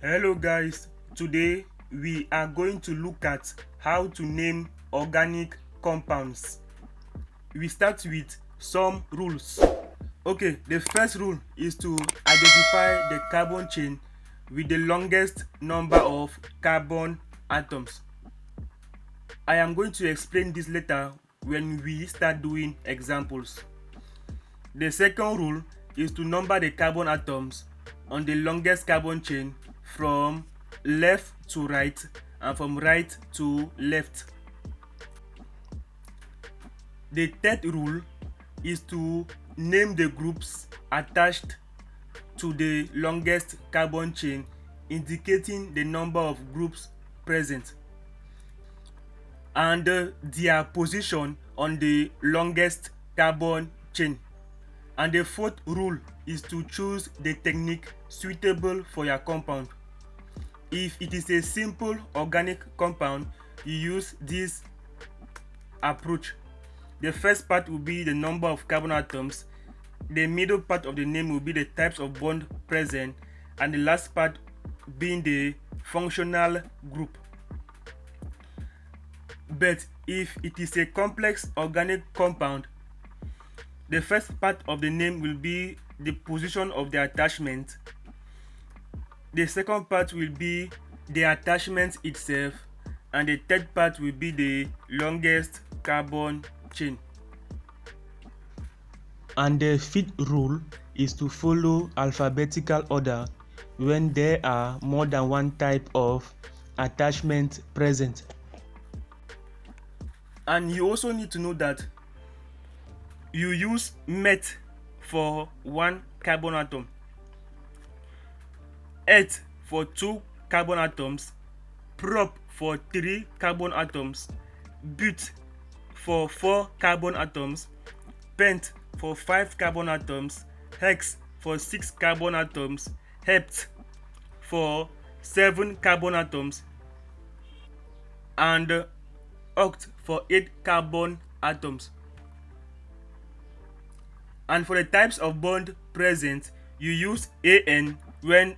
Hello guys, today we are going to look at how to name organic compounds. We start with some rules. Okay, the first rule is to identify the carbon chain with the longest number of carbon atoms. I am going to explain this later when we start doing examples. The second rule is to number the carbon atoms on the longest carbon chain from left to right and from right to left. The third rule is to name the groups attached to the longest carbon chain, indicating the number of groups present and their position on the longest carbon chain. And the fourth rule is to choose the technique suitable for your compound. If it is a simple organic compound, you use this approach. The first part will be the number of carbon atoms, the middle part of the name will be the types of bond present, and the last part being the functional group. But if it is a complex organic compound, the first part of the name will be the position of the attachment. The second part will be the attachment itself, and the third part will be the longest carbon chain. And the fifth rule is to follow alphabetical order when there are more than one type of attachment present. And you also need to know that you use met for one carbon atom, et for two carbon atoms, prop for three carbon atoms, but for four carbon atoms, pent for five carbon atoms, hex for six carbon atoms, hept for seven carbon atoms, and oct for eight carbon atoms. And for the types of bond present, you use An when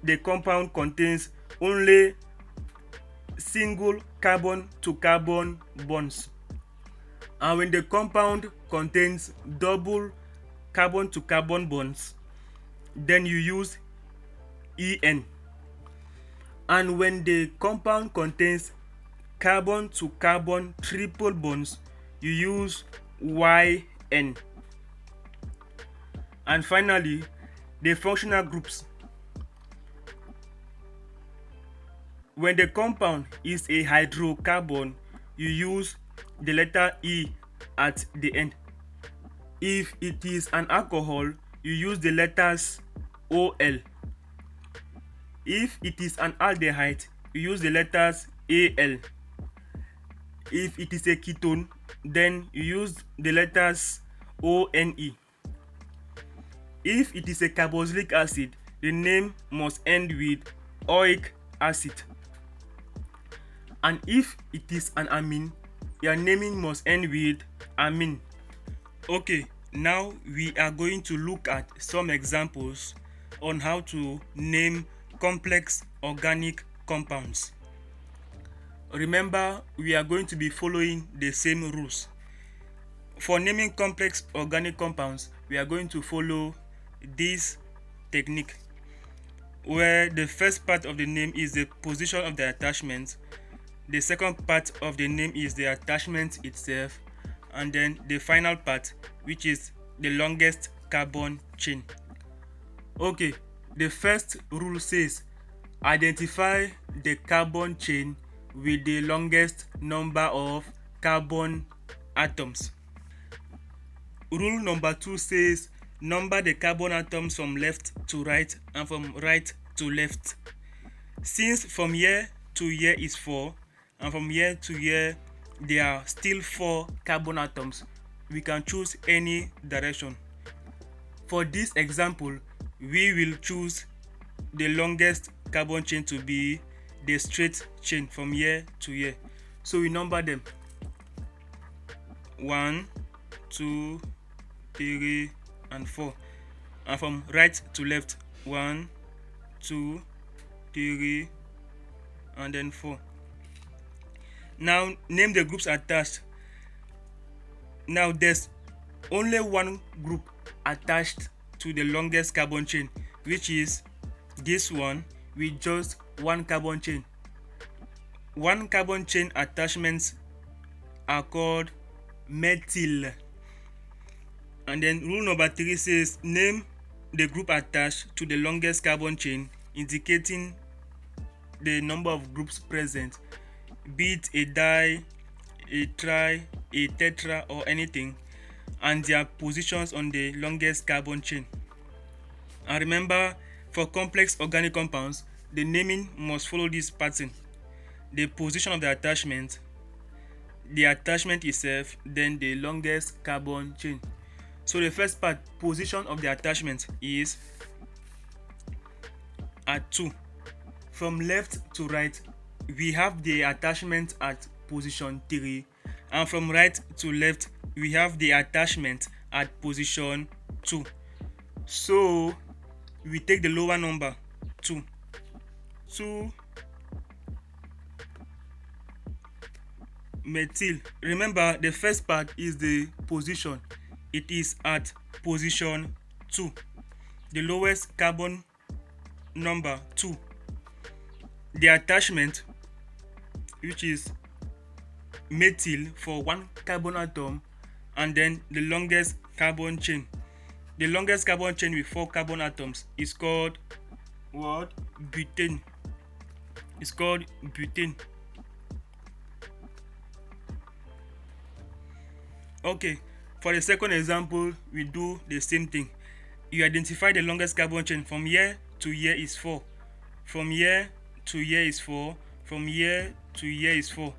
the compound contains only single carbon to carbon bonds, and when the compound contains double carbon to carbon bonds, then you use En. And when the compound contains carbon to carbon triple bonds, you use Yn. And finally, the functional groups. When the compound is a hydrocarbon, you use the letter E at the end. If it is an alcohol, you use the letters Ol. If it is an aldehyde, you use the letters Al. If it is a ketone, then you use the letters One. If it is a carboxylic acid, the name must end with oic acid. And if it is an amine, your naming must end with amine. Okay, now we are going to look at some examples on how to name complex organic compounds. Remember, we are going to be following the same rules. For naming complex organic compounds, we are going to follow this technique, where the first part of the name is the position of the attachment, the second part of the name is the attachment itself, and then the final part, which is the longest carbon chain. Okay, the first rule says identify the carbon chain with the longest number of carbon atoms. Rule number 2 says number the carbon atoms from left to right and from right to left. Since from here to here is 4 and from here to here there are still 4 carbon atoms, we can choose any direction. For this example, we will choose the longest carbon chain to be the straight chain from here to here. So we number them 1, 2, 3, and 4, and from right to left 1, 2, 3, and then 4. Now name the groups attached. Now there's only one group attached to the longest carbon chain, which is this one with just one carbon chain. One carbon chain attachments are called methyl. And then rule number 3 says name the group attached to the longest carbon chain, indicating the number of groups present, be it a di, a tri, a tetra, or anything, and their positions on the longest carbon chain. And remember, for complex organic compounds, the naming must follow this pattern: the position of the attachment itself, then the longest carbon chain. So the first part, position of the attachment, is at 2. From left to right, we have the attachment at position 3, and from right to left, we have the attachment at position 2. So we take the lower number, 2. 2 methyl. Remember, the first part is the position. It is at position 2. The lowest carbon number, 2. The attachment, which is methyl for 1 carbon atom, and then the longest carbon chain. The longest carbon chain with 4 carbon atoms is called what? Butane. It's called butane. Okay, for the second example, we do the same thing. You identify the longest carbon chain. From here to here is 4. From here to here is 4. From here to here is 4.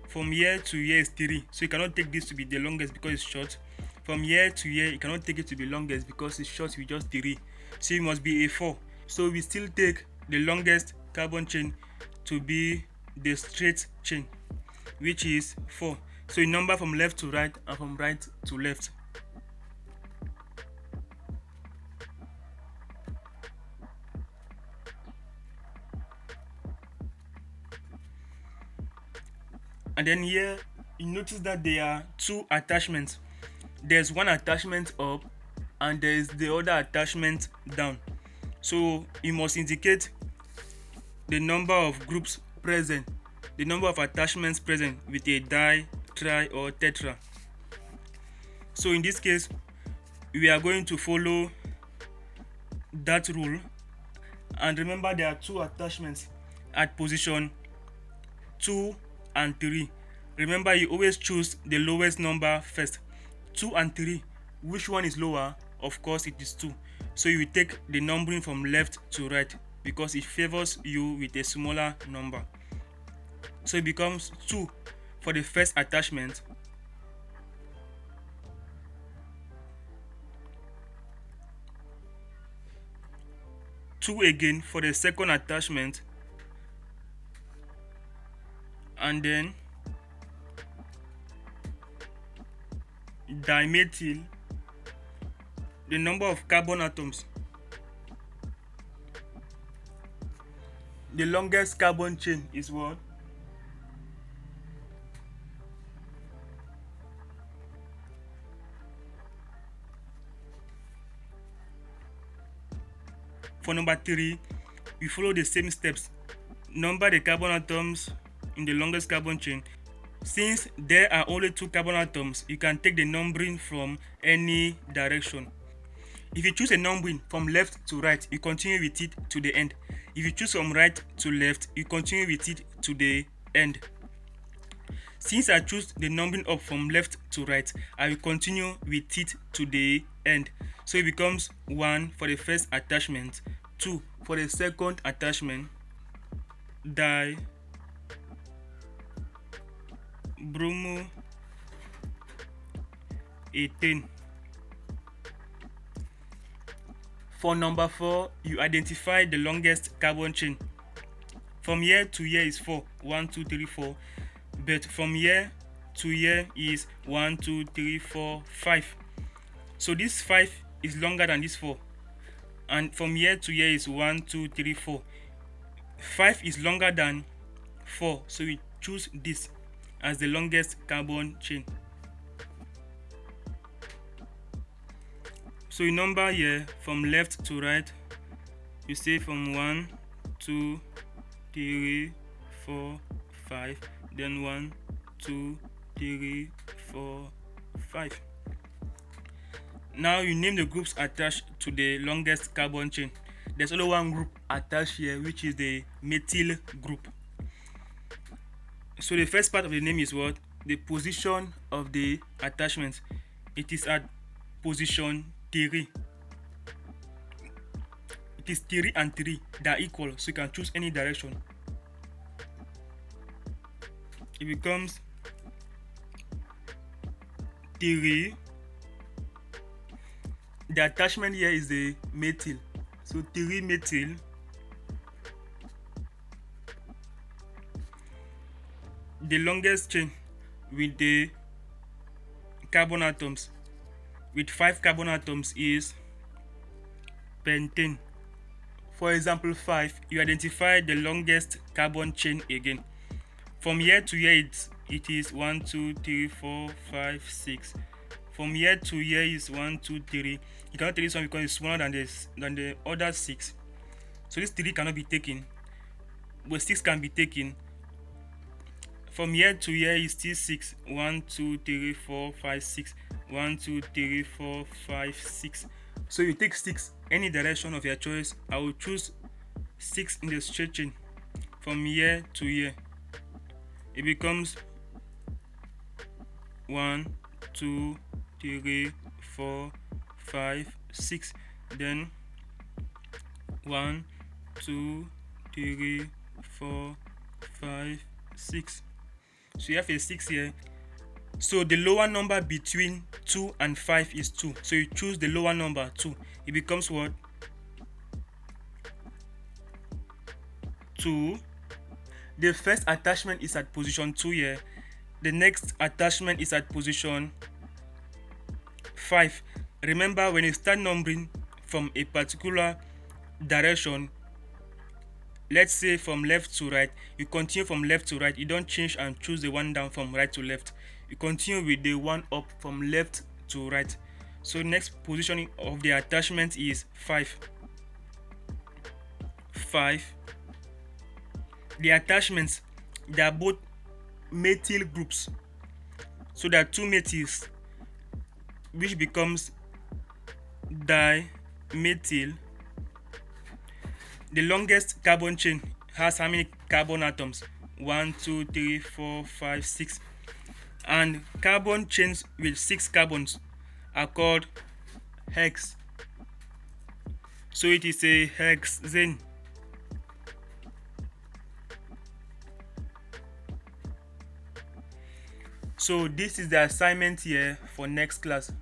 From here to here is 3. So you cannot take this to be the longest because it's short. From here to here, you cannot take it to be longest because it's short with just 3. So it must be a 4. So we still take the longest carbon chain to be the straight chain, which is 4. So you number from left to right and from right to left. And then here you notice that there are 2 attachments. There's one attachment up and there's the other attachment down. So you must indicate the number of groups present, the number of attachments present with a di, tri, or tetra. So in this case, we are going to follow that rule. And remember, there are 2 attachments at position 2 and 3. Remember, you always choose the lowest number first. 2 and 3, which one is lower? Of course it is 2. So you will take the numbering from left to right because it favors you with a smaller number. So it becomes 2 for the first attachment, two again for the second attachment, and then dimethyl, the number of carbon atoms, the longest carbon chain is what? For number 3, we follow the same steps. Number the carbon atoms in the longest carbon chain. Since there are only 2 carbon atoms, you can take the numbering from any direction. If you choose a numbering from left to right, you continue with it to the end. If you choose from right to left, you continue with it to the end. Since I choose the numbering up from left to right, I will continue with it to the end. So it becomes 1 for the first attachment, 2 for the second attachment, di bromo 18. For number 4, you identify the longest carbon chain. From here to here is 4, 1, 2, 3, 4. But from here to here is 1, 2, 3, 4, 5. So this 5 is longer than this 4. And from here to here is 1, 2, 3, 4. 5 is longer than 4, so we choose this as the longest carbon chain. So you number here from left to right. You say from 1, 2, 3, 4, 5, then 1, 2, 3, 4, 5. Now you name the groups attached to the longest carbon chain. There's only one group attached here, which is the methyl group. So the first part of the name is what? The position of the attachment. It is at position 3. It is 3 and 3. They are equal, so you can choose any direction. It becomes 3. The attachment here is the methyl. So 3 methyl. The longest chain with the carbon atoms, with 5 carbon atoms, is pentane. For example 5, you identify the longest carbon chain again. From here to here it is 1, 2, 3, 4, 5, 6. From here to here is 1, 2, 3. You cannot take this one because it's smaller than the other 6. So this 3 cannot be taken, but 6 can be taken. From here to here is still 6. 1, 2, 3, 4, 5, 6. 1, 2, 3, 4, 5, 6. So you take 6 any direction of your choice. I will choose 6 in the straight chain from here to here. It becomes 1, 2, 3, 4, 5, 6. Then 1, 2, 3, 4, 5, 6. So you have a 6 here. So the lower number between 2 and 5 is 2. So you choose the lower number 2. It becomes what? 2. The first attachment is at position 2 here. The next attachment is at position 5. Remember, when you start numbering from a particular direction, let's say from left to right, you continue from left to right. You don't change and choose the one down from right to left. You continue with the one up from left to right. So next positioning of the attachment is 5. 5. The attachments, they are both methyl groups. So there are 2 methyls, which becomes dimethyl. The longest carbon chain has how many carbon atoms? 1, 2, 3, 4, 5, 6. And carbon chains with 6 carbons are called hex. So it is a hexane. So this is the assignment here for next class.